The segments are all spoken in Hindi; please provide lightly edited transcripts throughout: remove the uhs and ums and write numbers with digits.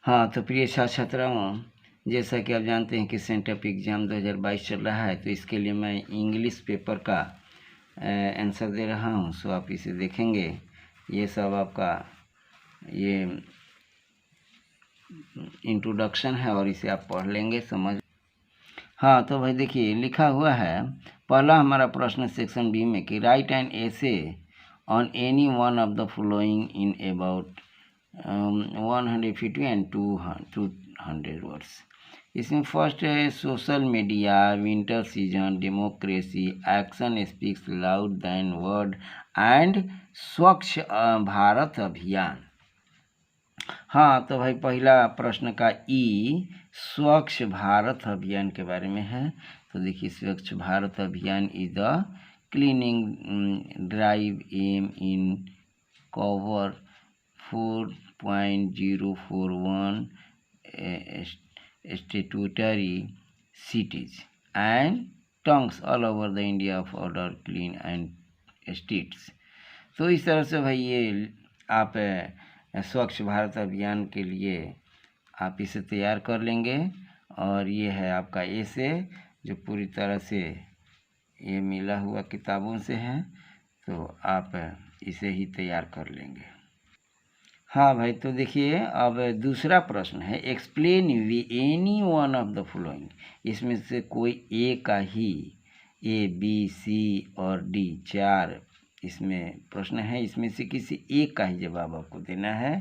हाँ, तो प्रिय छात्र छात्राओं, जैसा कि आप जानते हैं कि सेंटअप एग्ज़ाम 2022 चल रहा है, तो इसके लिए मैं इंग्लिश पेपर का आंसर दे रहा हूँ। सो आप इसे देखेंगे। ये सब आपका ये इंट्रोडक्शन है और इसे आप पढ़ लेंगे, समझ। हाँ, तो भाई देखिए लिखा हुआ है, पहला हमारा प्रश्न सेक्शन बी में कि write an essay on any one of the following in about 150 and 200 words. इसमें फर्स्ट है social media, winter season, democracy, action speaks loud than word and Swachh Bharat अभियान। हाँ, तो भाई पहला प्रश्न का ई स्वच्छ भारत अभियान के बारे में है। तो देखिए Swachh Bharat Abhiyan is the cleaning drive aim in cover 4.041 statutory cities and towns all over the India of order clean and streets। तो इस तरह से भाई ये आप स्वच्छ भारत अभियान के लिए आप इसे तैयार कर लेंगे। और ये है आपका ऐसे जो पूरी तरह से ये मिला हुआ किताबों से है, तो आप इसे ही तैयार कर लेंगे। हाँ भाई, तो देखिए अब दूसरा प्रश्न है explain we any one of the following. इसमें से कोई ए का ही, ए बी सी और डी 4 इसमें प्रश्न है, इसमें से किसी एक का ही जवाब आपको देना है।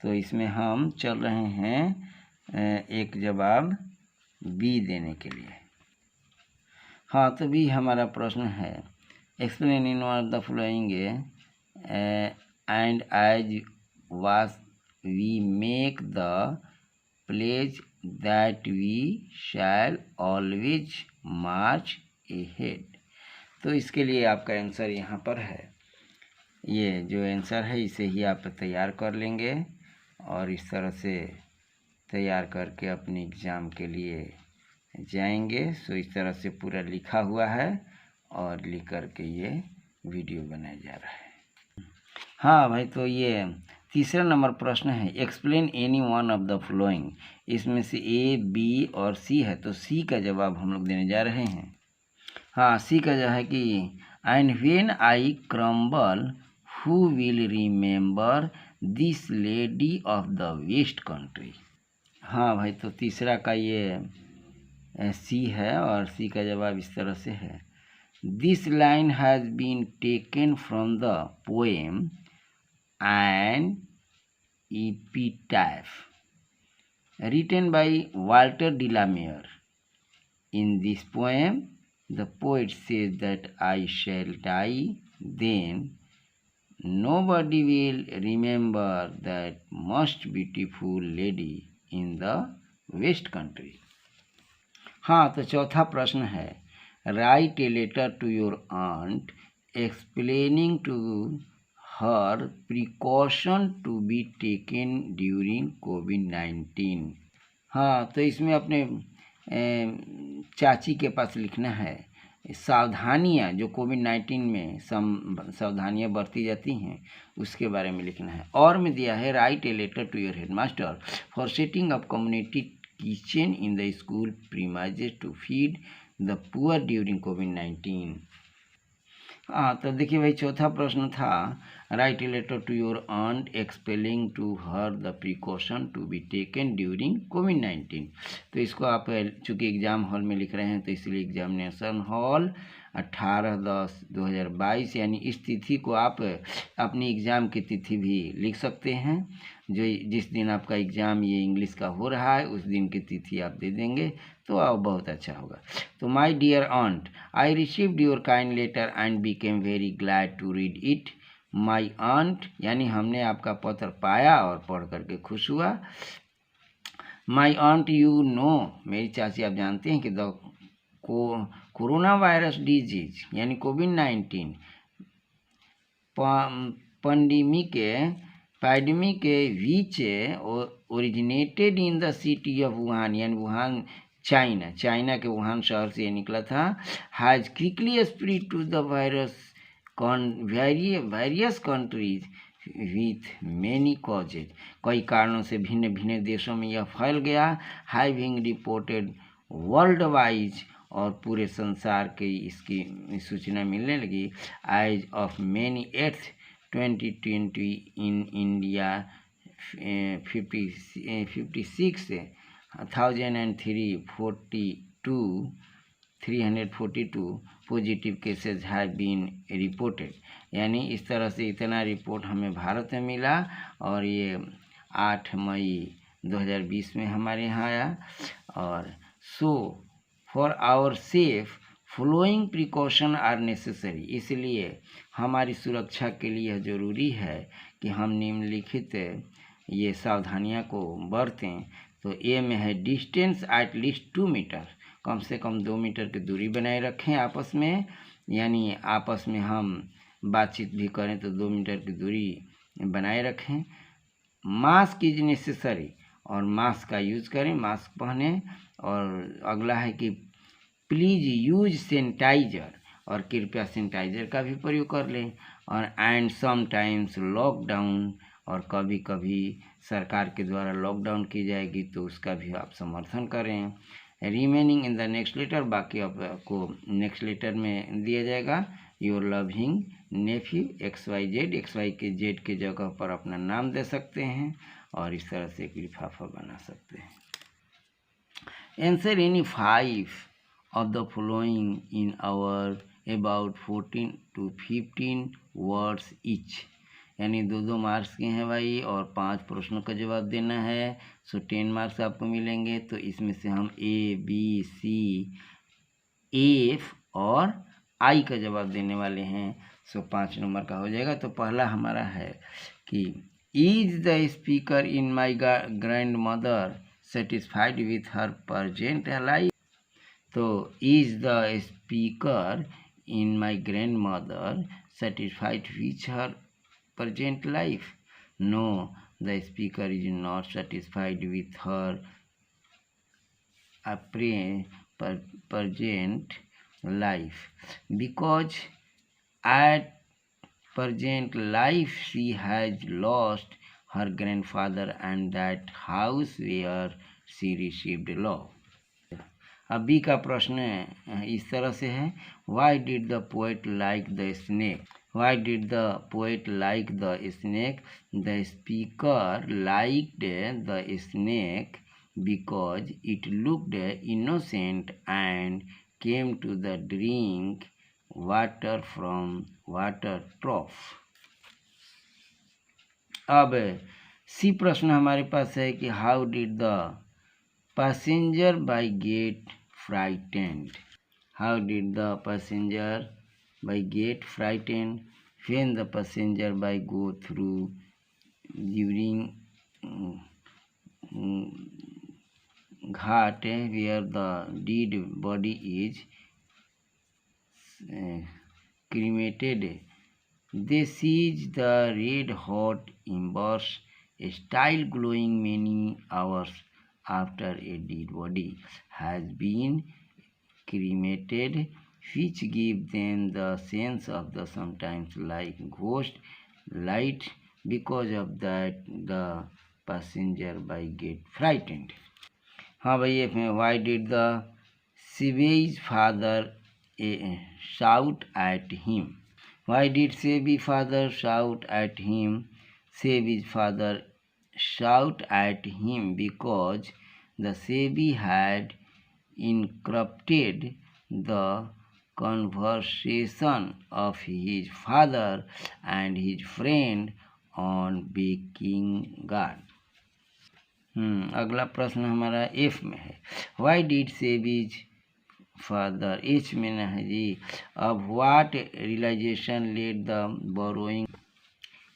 तो इसमें हम चल रहे हैं एक जवाब बी देने के लिए। हाँ, तो बी हमारा प्रश्न है explain in one of the following and as was we make the pledge that we shall always march ahead। तो इसके लिए आपका आंसर यहाँ पर है। ये जो आंसर है इसे ही आप तैयार कर लेंगे और इस तरह से तैयार करके अपने एग्ज़ाम के लिए जाएंगे। सो इस तरह से पूरा लिखा हुआ है और लिख करके ये वीडियो बनाया जा रहा है। हाँ भाई, तो ये तीसरा नंबर प्रश्न है explain any one of the flowing. इसमें से ए बी और सी है, तो सी का जवाब हम लोग देने जा रहे हैं। हाँ, सी का जो है कि and when I crumble who will remember this lady of the west country. हाँ भाई, तो तीसरा का ये सी है और सी का जवाब इस तरह से है this line has been taken from the poem an epitaph written by Walter de la Mare। In this poem, the poet says that I shall die, then nobody will remember that most beautiful lady in the West Country। हाँ, तो चौथा प्रश्न है write a letter to your aunt explaining to her precaution to be taken during COVID-19। हाँ, तो इसमें अपने चाची के पास लिखना है सावधानियाँ जो कोविड-19 में सावधानियाँ बरती जाती हैं उसके बारे में लिखना है। और में दिया है write a letter to your headmaster for setting up community kitchen in the school premises to feed the poor during कोविड-19। हाँ, तो देखिए भाई चौथा प्रश्न था write a letter to your aunt explaining to her the precaution to be taken during कोविड-19। तो इसको आप चूँकि एग्ज़ाम हॉल में लिख रहे हैं तो इसलिए एग्जामिनेशन हॉल 18/10/2022 यानी इस तिथि को आप अपनी एग्ज़ाम की तिथि भी लिख सकते हैं। जो जिस दिन आपका एग्ज़ाम ये इंग्लिश का हो रहा है उस दिन की तिथि आप दे देंगे तो आप बहुत अच्छा होगा। तो my dear aunt, I received your kind letter and became very glad to read it. My aunt यानी हमने आपका पत्र पाया और पढ़ करके खुश हुआ। माय आंट यू नो, मेरी चाची आप जानते हैं कि द कोरोना वायरस डिजीज यानी कोविड-19 पैंडेमिक के बीच originated in the city of Wuhan यानी वुहान चाइना के वुहान शहर से निकला था। Has quickly spread to the virus various countries with many causes, कई कारणों से भिन्न भिन्न देशों में यह फैल गया, हैविंग रिपोर्टेड वर्ल्ड वाइज, और पूरे संसार के इसकी सूचना मिलने लगी, as of May 8th 2020 in India 342 positive cases have been reported. यानी इस तरह से इतना रिपोर्ट हमें भारत में मिला, और ये 8 मई 2020 में हमारे यहाँ आया। और so for our safe following precaution are necessary, इसलिए हमारी सुरक्षा के लिए यह जरूरी है कि हम निम्नलिखित ये सावधानियां को बरतें। तो ए में है डिस्टेंस एट लीस्ट 2 मीटर, कम से कम 2 मीटर की दूरी बनाए रखें आपस में, यानी आपस में हम बातचीत भी करें तो 2 मीटर की दूरी बनाए रखें। मास्क इज नेसेसरी, और मास्क का यूज करें, मास्क पहने। और अगला है कि प्लीज यूज सैनिटाइजर, और कृपया सैनिटाइजर का भी प्रयोग कर लें। और एंड समटाइम्स लॉकडाउन, और कभी कभी सरकार के द्वारा लॉकडाउन की जाएगी तो उसका भी आप समर्थन करें। Remaining in the next letter, बाकी आपको नेक्स्ट लेटर में दिया जाएगा। Your loving nephew XYZ, XY के Z के जगह पर अपना नाम दे सकते हैं, और इस तरह से एक लिफाफा बना सकते हैं। Answer any 5 of the following in our about 14 to 15 words each, यानी 2 मार्क्स के हैं भाई, और 5 प्रश्नों का जवाब देना है। सो 10 मार्क्स आपको मिलेंगे। तो इसमें से हम A, B, C, F और I का जवाब देने वाले हैं। सो 5 नंबर का हो जाएगा। तो पहला हमारा है कि is the speaker in my grandmother satisfied with her present life. तो is the speaker in my grandmother satisfied with her present life? No, the speaker is not satisfied with her present life, because at present life she has lost her grandfather and that house where she received love. अब बी का प्रश्न इस तरह से है, why did the poet like the snake? Why did the poet like the snake? The speaker liked the snake because it looked innocent and came to the drink water from water trough. अब सी प्रश्न हमारे पास है कि how did the passenger by get frightened? How did the passenger by get frightened when the passenger by go through during ghat where the dead body is cremated? They seized the red hot embers, still glowing many hours after a dead body has been cremated, which give them the sense of the sometimes like ghost light. Because of that the passenger by get frightened. हाँ भाई, इसमें why did the Sebi's father shout at him? Why did Sebi's father shout at him? Sebi's father shout at him because the Sebi had interrupted the conversation of his father and his friend on baking garden. अगला प्रश्न हमारा एफ में है, वाई डिड सेबीज फादर? एच में ना है जी। अब what realisation led the borrowing?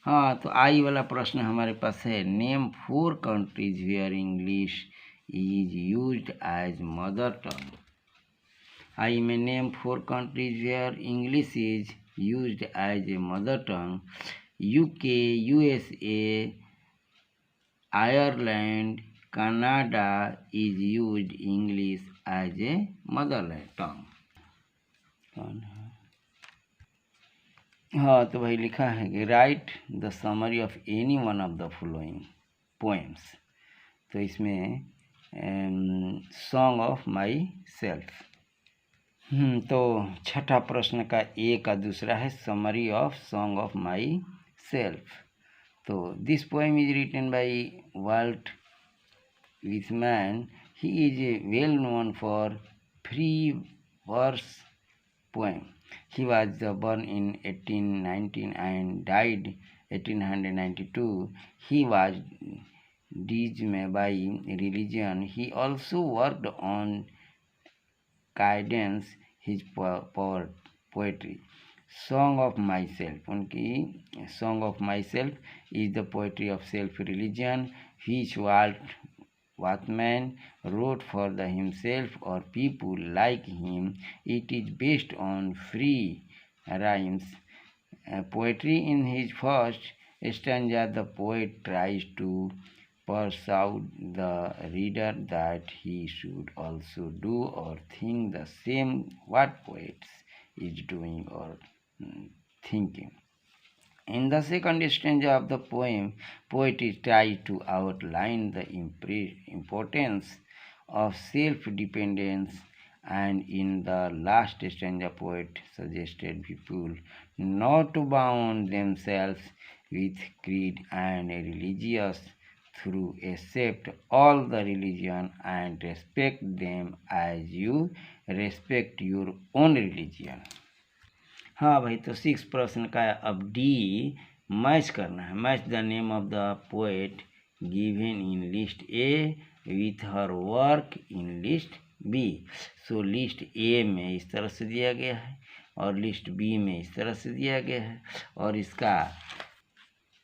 हाँ, तो आई वाला प्रश्न हमारे पास है, name 4 countries where English is used as mother tongue. I में name 4 countries where English is used as a mother tongue. UK, USA, Ireland, Canada is used English as a mother tongue. हाँ, तो भाई लिखा है कि write the summary of any one of the following poems. तो इसमें सॉन्ग ऑफ माई सेल्फ। तो छठा प्रश्न का ए का दूसरा है summary of song of myself. तो this poem is written by Walt Whitman. He is well known for free verse poem. He was born in 1819 and died 1892. He was deismed by religion. He also worked on guidance his poetry. Song of Myself, उनकी Song of Myself is the poetry of self-religion which Walt Whitman wrote for himself or people like him. It is based on free rhymes poetry. In his first stanza, the poet tries to persuade the reader that he should also do or think the same what poets is doing or thinking. In the second stanza of the poem, poet tries to outline the importance of self-dependence, and in the last stanza, poet suggested people not to bound themselves with creed and religious through accept all the religion and respect them as you respect your own religion. हाँ भाई, तो 6 प्रश्न का अब डी मैच करना है। Match the name of the poet given in list A with her work in list B. So list A में इस तरह से दिया गया है और लिस्ट बी में इस तरह से दिया गया है, और इसका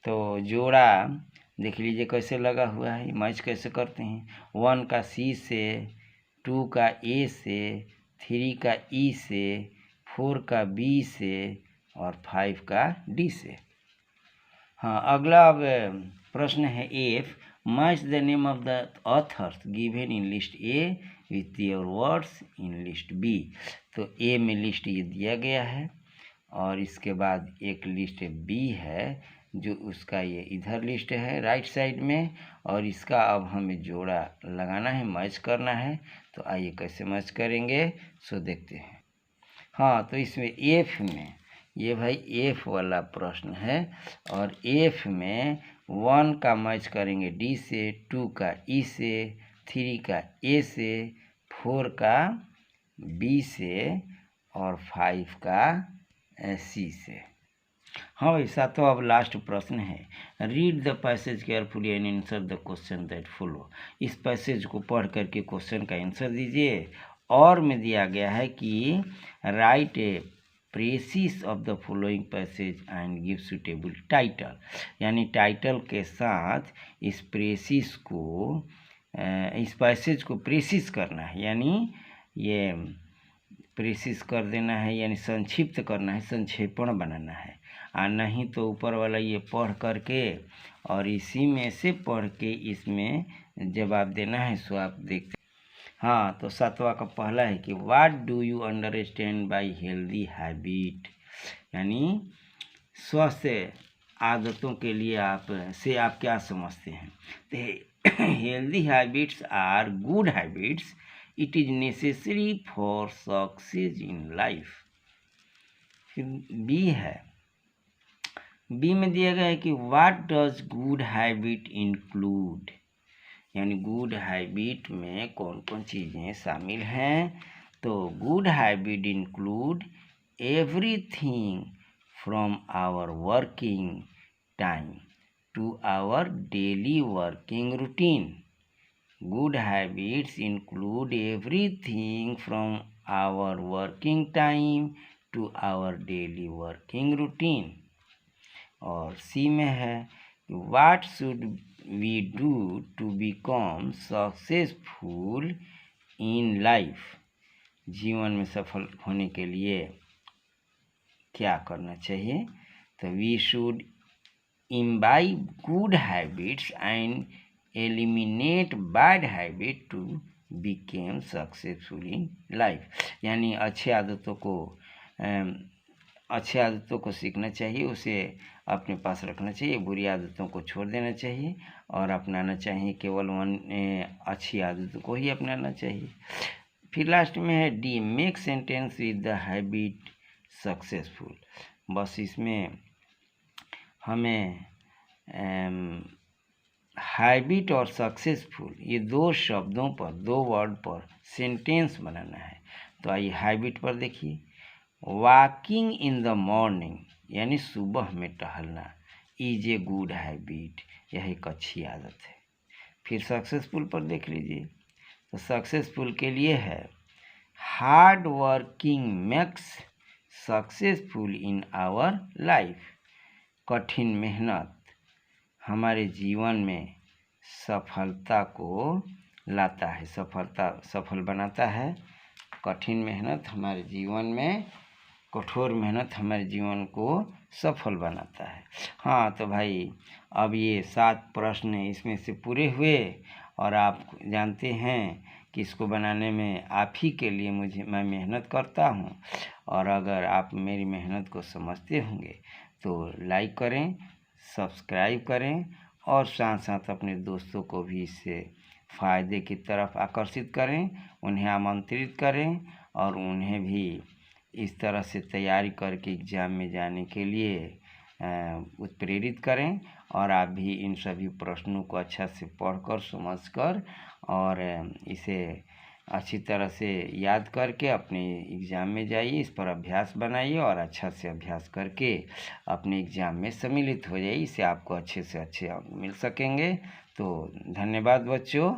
तो जोड़ा देख लीजिए कैसे लगा हुआ है। मैच कैसे करते हैं, 1 का सी से, 2 का ए से, 3 का ई से, 4 का बी से और 5 का डी से। हाँ, अगला अब प्रश्न है F. Match the name of the authors given in list A with your words in list B. तो ए में लिस्ट ये दिया गया है और इसके बाद एक लिस्ट बी है जो उसका ये इधर लिस्ट है राइट साइड में, और इसका अब हमें जोड़ा लगाना है, मैच करना है। तो आइए कैसे मैच करेंगे सो देखते हैं। हाँ, तो इसमें एफ में ये भाई एफ वाला प्रश्न है, और एफ में 1 का मैच करेंगे डी से, 2 का ई से, 3 का ए से, 4 का बी से और 5 का सी से। हाँ भाई, सातवां अब लास्ट प्रश्न है। Read the passage carefully and answer the question that follow. इस पैसेज को पढ़ करके क्वेश्चन का आंसर दीजिए। और में दिया गया है कि right A precious of the following passage and give suitable title, यानी टाइटल के साथ इस प्रेसिस को इस पैसेज को प्रेसिस करना है, यानी ये प्रेसिस कर देना है, यानी संक्षिप्त करना है, संक्षेपण बनाना है। और नहीं तो ऊपर वाला ये पढ़ करके और इसी में से पढ़ के इसमें जवाब देना है। सो आप देखते। हाँ, तो 7वां का पहला है कि what do you understand by healthy habit, यानी स्वस्थ आदतों के लिए आप क्या समझते हैं। तो healthy habits are good habits, it is necessary for success in life. फिर बी है, बी में दिया गया है कि what does good habit include, यानी गुड हैबिट में कौन कौन चीज़ें शामिल हैं। तो good habit include everything from our working time to our daily working routine. Good habits include everything from our working time to our daily working routine. और सी में है what should we do to become successful in life, जीवन में सफल होने के लिए क्या करना चाहिए। तो we should imbibe good habits and eliminate bad habit to become successful in life, यानी अच्छे आदतों को अच्छी आदतों को सीखना चाहिए, उसे अपने पास रखना चाहिए, बुरी आदतों को छोड़ देना चाहिए और अपनाना चाहिए केवल अच्छी आदतों को ही अपनाना चाहिए। फिर लास्ट में है D, make sentence with the habit successful. बस इसमें हमें हैबिट और सक्सेसफुल ये दो शब्दों पर, दो वर्ड पर सेंटेंस बनाना है। तो आइए हैबिट पर देखिए, वॉकिंग इन द मॉर्निंग यानी सुबह में टहलना इज ए गुड हैबिट, यह एक अच्छी आदत है। फिर सक्सेसफुल पर देख लीजिए, तो सक्सेसफुल के लिए है hard working makes successful in our life. कठिन मेहनत हमारे जीवन में सफलता को लाता है, सफल बनाता है। कठिन मेहनत हमारे जीवन में, कठोर मेहनत हमारे जीवन को सफल बनाता है। हाँ तो भाई अब ये 7 प्रश्न इसमें से पूरे हुए और आप जानते हैं कि इसको बनाने में आप ही के लिए मैं मेहनत करता हूँ। और अगर आप मेरी मेहनत को समझते होंगे तो लाइक करें, सब्सक्राइब करें और साथ साथ अपने दोस्तों को भी इससे फ़ायदे की तरफ आकर्षित करें, उन्हें आमंत्रित करें और उन्हें भी इस तरह से तैयारी करके एग्ज़ाम में जाने के लिए उत्प्रेरित करें। और आप भी इन सभी प्रश्नों को अच्छा से पढ़कर समझकर और इसे अच्छी तरह से याद करके अपने एग्ज़ाम में जाइए, इस पर अभ्यास बनाइए और अच्छा से अभ्यास करके अपने एग्ज़ाम में सम्मिलित हो जाइए। इससे आपको अच्छे से अच्छे अंक मिल सकेंगे। तो धन्यवाद बच्चों।